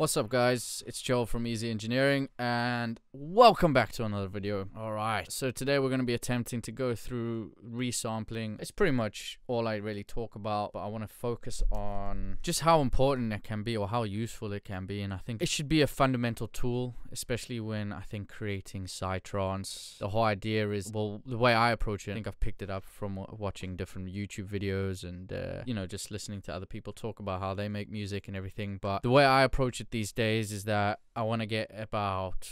What's up guys, it's Joel from Easy Engineering and welcome back to another video. Alright, so today we're going to be attempting to go through resampling. It's pretty much all I really talk about, but I want to focus on just how important it can be or how useful it can be, and I think it should be a fundamental tool, especially when I think creating psytrance. The whole idea is, well, the way I approach it, I think I've picked it up from watching different YouTube videos and you know, just listening to other people talk about how they make music and everything. But the way I approach it these days is that I want to get about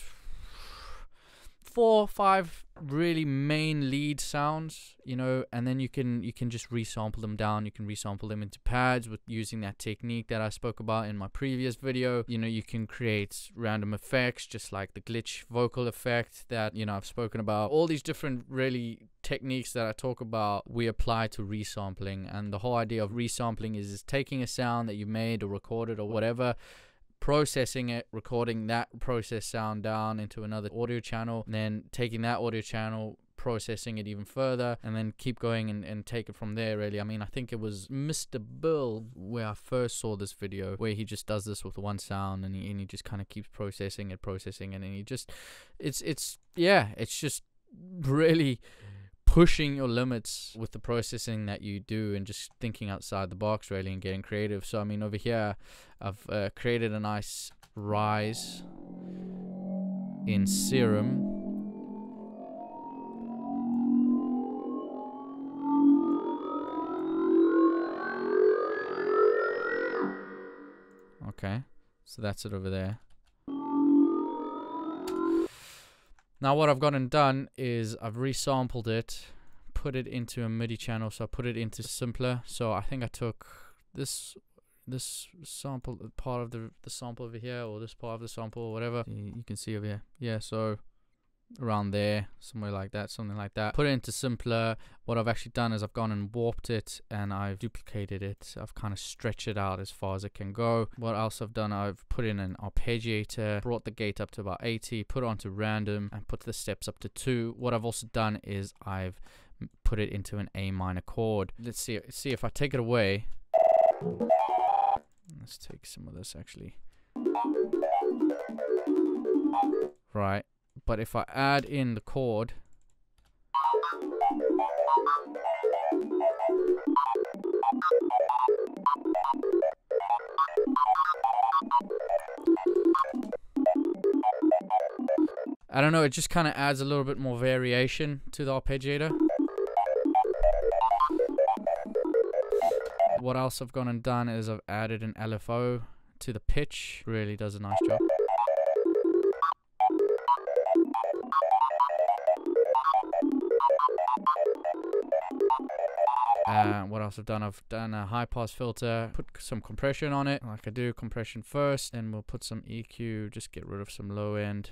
4 or 5 really main lead sounds, you know, and then you can just resample them down. You can resample them into pads with using that technique that I spoke about in my previous video. You know, you can create random effects, just like the glitch vocal effect that, you know, I've spoken about. All these different really techniques that I talk about, we apply to resampling. And the whole idea of resampling is taking a sound that you made or recorded or whatever, processing it, recording that processed sound down into another audio channel, and then taking that audio channel, processing it even further, and then keep going and take it from there, really. I mean, I think it was Mr. Bill where I first saw this video where he just does this with one sound, and he just kind of keeps processing it, and then he just, it's just really pushing your limits with the processing that you do and just thinking outside the box, really, and getting creative. So I mean, over here I've created a nice rise in Serum. Okay, so that's it over there. Now what I've gone and done is I've resampled it, put it into a MIDI channel, so I put it into simpler. So I think I took this sample, part of the sample over here, or this part of the sample, or whatever you can see over here. Yeah, so around there, somewhere like that, something like that. Put it into simpler. What I've actually done is I've gone and warped it and I've duplicated it. I've kind of stretched it out as far as it can go. What else I've done, I've put in an arpeggiator, brought the gate up to about 80, put it onto random, and put the steps up to 2. What I've also done is I've put it into an A minor chord. Let's see if I take it away. Let's take some of this actually. Right. But if I add in the chord, I don't know, it just kind of adds a little bit more variation to the arpeggiator. What else I've gone and done is I've added an LFO to the pitch. Really does a nice job. What else I've done a high pass filter, put some compression on it, like I do compression first, then we'll put some EQ, just get rid of some low end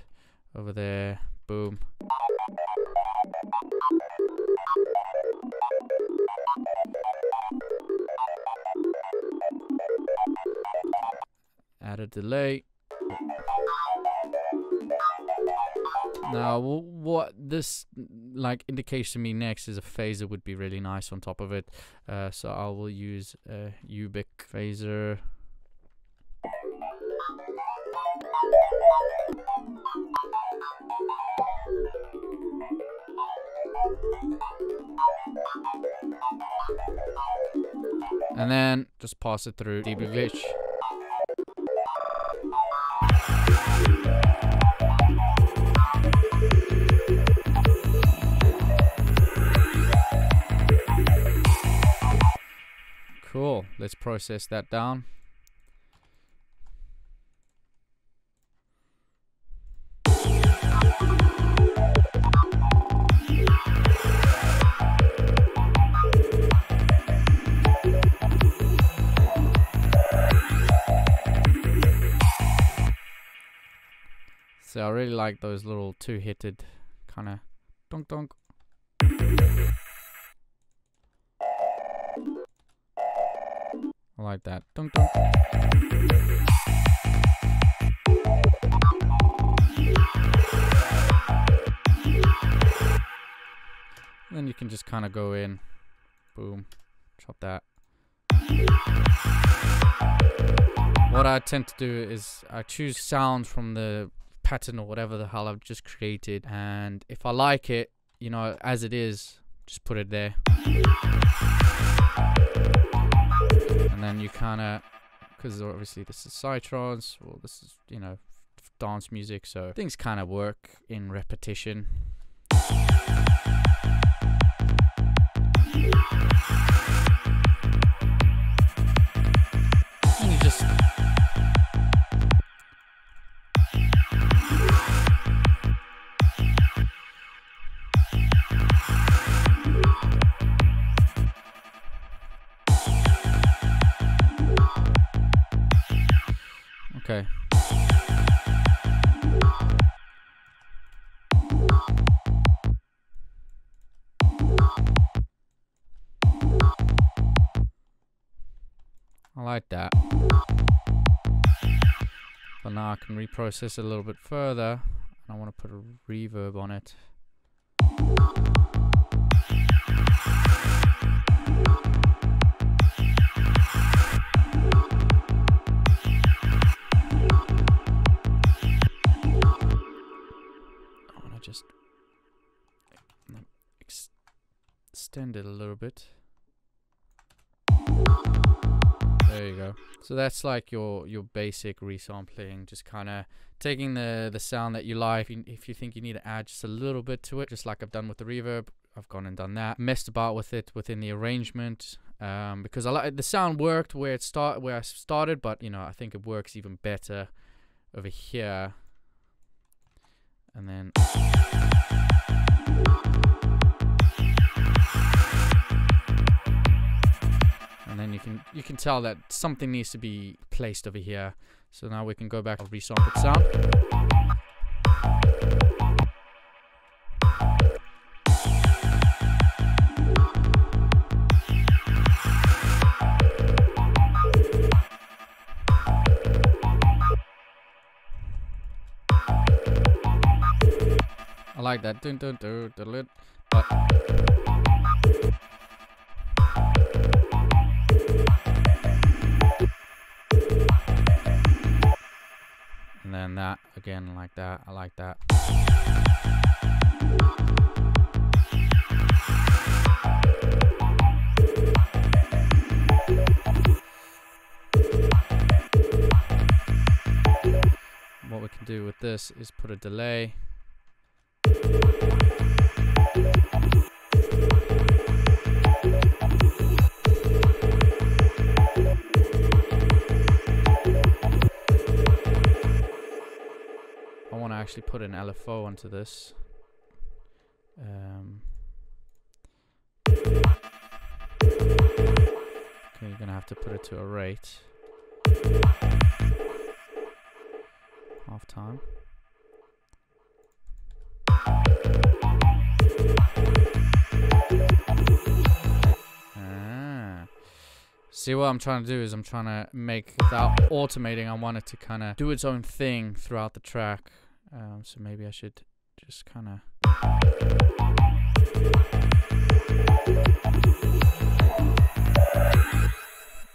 over there, boom. Add a delay. Now what this like indicates to me next is a phaser would be really nice on top of it, so I will use a Ubic phaser. And then just pass it through dB glitch. Cool, let's process that down. So I really like those little two-hitted kind of donk donk. I like that. Dunk, dunk. Then you can just kind of go in, boom, chop that. what I tend to do is I choose sounds from the pattern or whatever the hell I've just created, and if I like it, you know, as it is, just put it there. And then you kind of, because obviously this is psytrance, or this is, you know, dance music, so things kind of work in repetition. And you just okay. I like that. But now I can reprocess it a little bit further. I want to put a reverb on it. I want to just extend it a little bit. There you go. So that's like your basic resampling, just kind of taking the sound that you like. If you think you need to add just a little bit to it, just like I've done with the reverb, I've gone and done that. Messed about with it within the arrangement, because I like the sound worked where I started, but you know, I think it works even better over here. And then you can tell that something needs to be placed over here. So now we can go back to resampled sound. I like that. But and then that again, like that. I like that. What we can do with this is put a delay. I want to actually put an LFO onto this. Okay, you're gonna have to put it to a rate. Half time. See, what I'm trying to do is I'm trying to make, without automating, I want it to kind of do its own thing throughout the track. So maybe I should just kind of...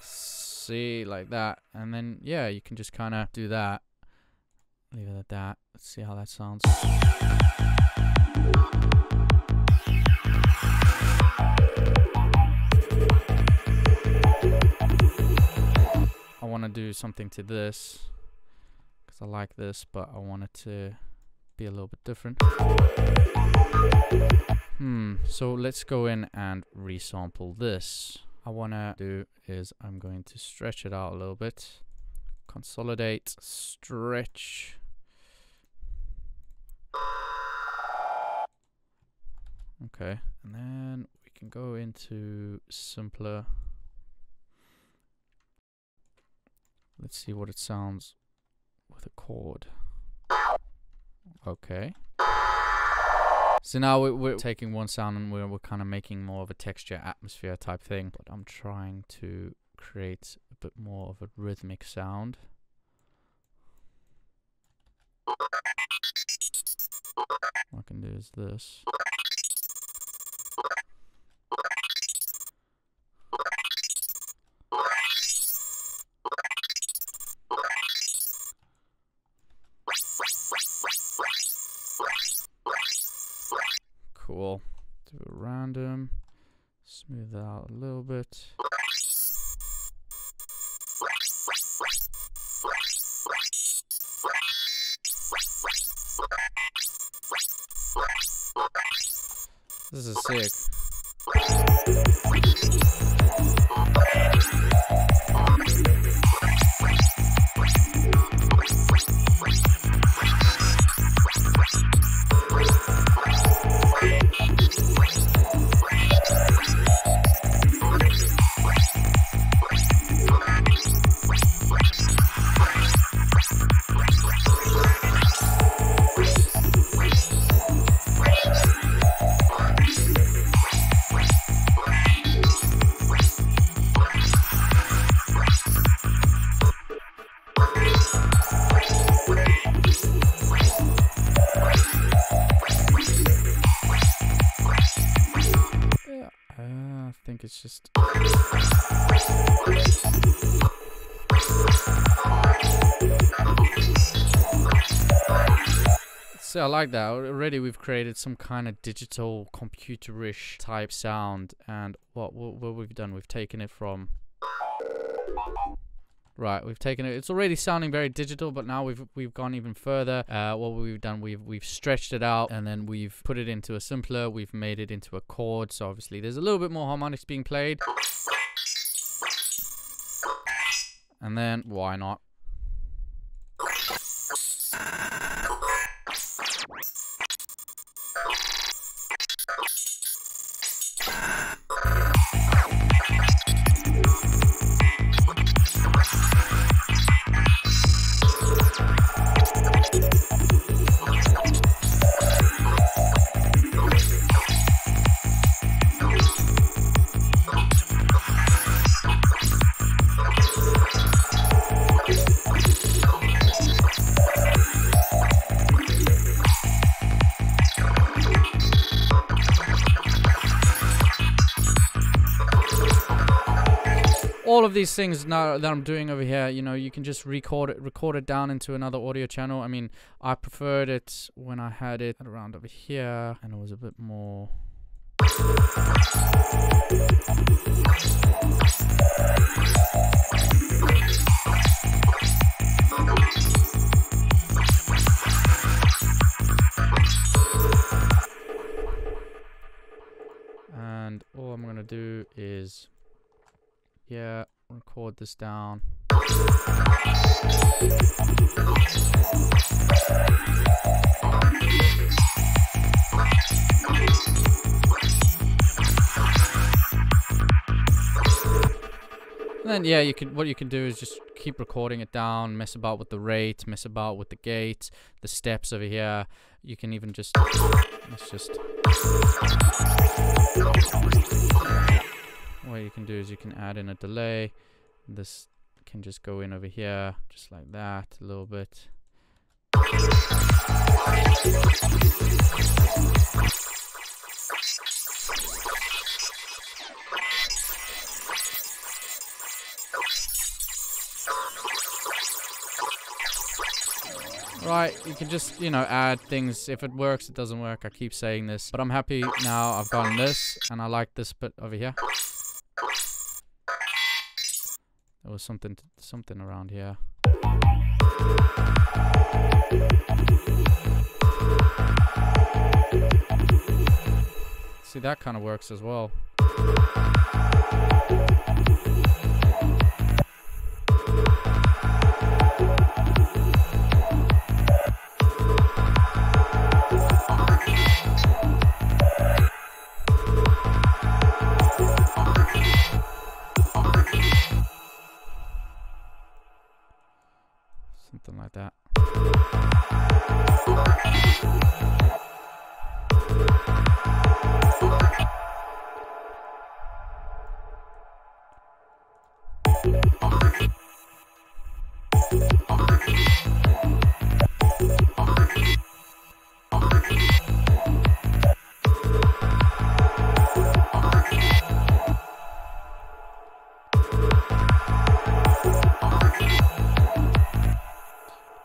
See, like that. And then, yeah, you can just kind of do that. Leave it at that. Let's see how that sounds. I want to do something to this because I like this, but I want it to be a little bit different. So let's go in and resample this. I want to do is I'm going to stretch it out a little bit. Consolidate, stretch. Okay, and then we can go into simpler. Let's see what it sounds with a chord. Okay. So now we're taking one sound and we're kind of making more of a texture atmosphere type thing. But I'm trying to create a bit more of a rhythmic sound. What I can do is this. we'll do a random, smooth that out a little bit. This is sick. I think it's just... So I like that. Already we've created some kind of digital computerish type sound, and what we've done, we've taken it from... Right, we've taken it. It's already sounding very digital, but now we've gone even further. What we've done, we've stretched it out, and then we've put it into a simpler. We've made it into a chord, so obviously there's a little bit more harmonics being played. And then why not? All of these things now that I'm doing over here, you know, you can just record it down into another audio channel. I mean, I preferred it when I had it around over here, and it was a bit more... And all I'm gonna do is... yeah, record this down. And then yeah, what you can do is just keep recording it down, mess about with the rate, mess about with the gate, the steps over here. You can even just what you can do is you can add in a delay. This can just go in over here, just like that, a little bit. Right, you can just, you know, add things. If it works, it doesn't work. I keep saying this, but I'm happy now. I've gotten this, and I like this bit over here. There was something around here. See, that kind of works as well. Something like that.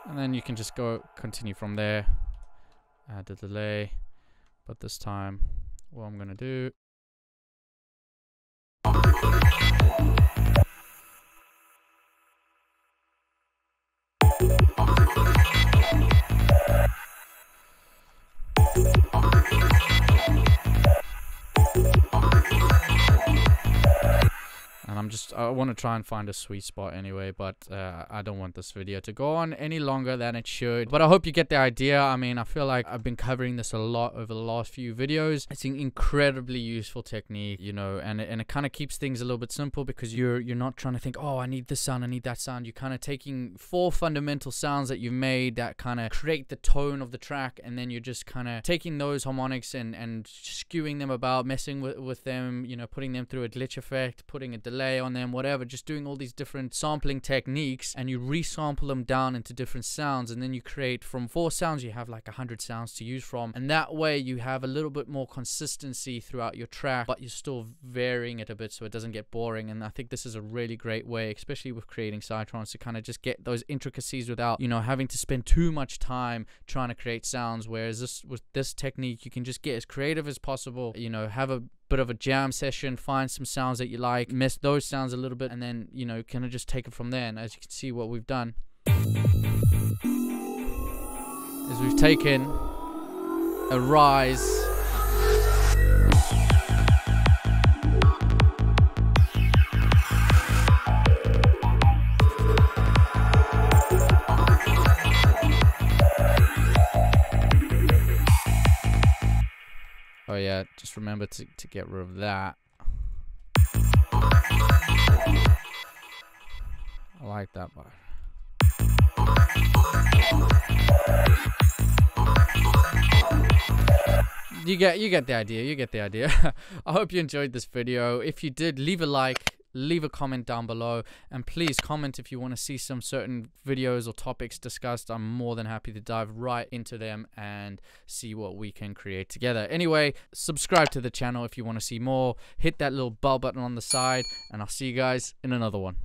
And then you can just continue from there, add the delay, but this time what I'm gonna do. And I want to try and find a sweet spot anyway, but I don't want this video to go on any longer than it should. But I hope you get the idea. I mean, I feel like I've been covering this a lot over the last few videos. It's an incredibly useful technique, you know, and it kind of keeps things a little bit simple, because you're not trying to think, oh, I need this sound, I need that sound. You're kind of taking 4 fundamental sounds that you've made that kind of create the tone of the track, and then you're just kind of taking those harmonics and skewing them about, messing with them, you know, putting them through a glitch effect, putting a delay on them, whatever, just doing all these different sampling techniques, and you resample them down into different sounds, and then you create from 4 sounds, you have like 100 sounds to use from, and that way you have a little bit more consistency throughout your track, but you're still varying it a bit so it doesn't get boring. And I think this is a really great way, especially with creating psytrance, to kind of just get those intricacies without, you know, having to spend too much time trying to create sounds. Whereas with this technique, you can just get as creative as possible, you know, have a bit of a jam session, find some sounds that you like, mess those sounds a little bit, and then, you know, kind of just take it from there. And as you can see, what we've done is we've taken a rise, oh yeah, just remember to get rid of that. I like that part. You get the idea. You get the idea. I hope you enjoyed this video. If you did, leave a like, leave a comment down below, and please comment if you want to see some certain videos or topics discussed. I'm more than happy to dive right into them and see what we can create together. Anyway, subscribe to the channel if you want to see more. Hit that little bell button on the side, and I'll see you guys in another one.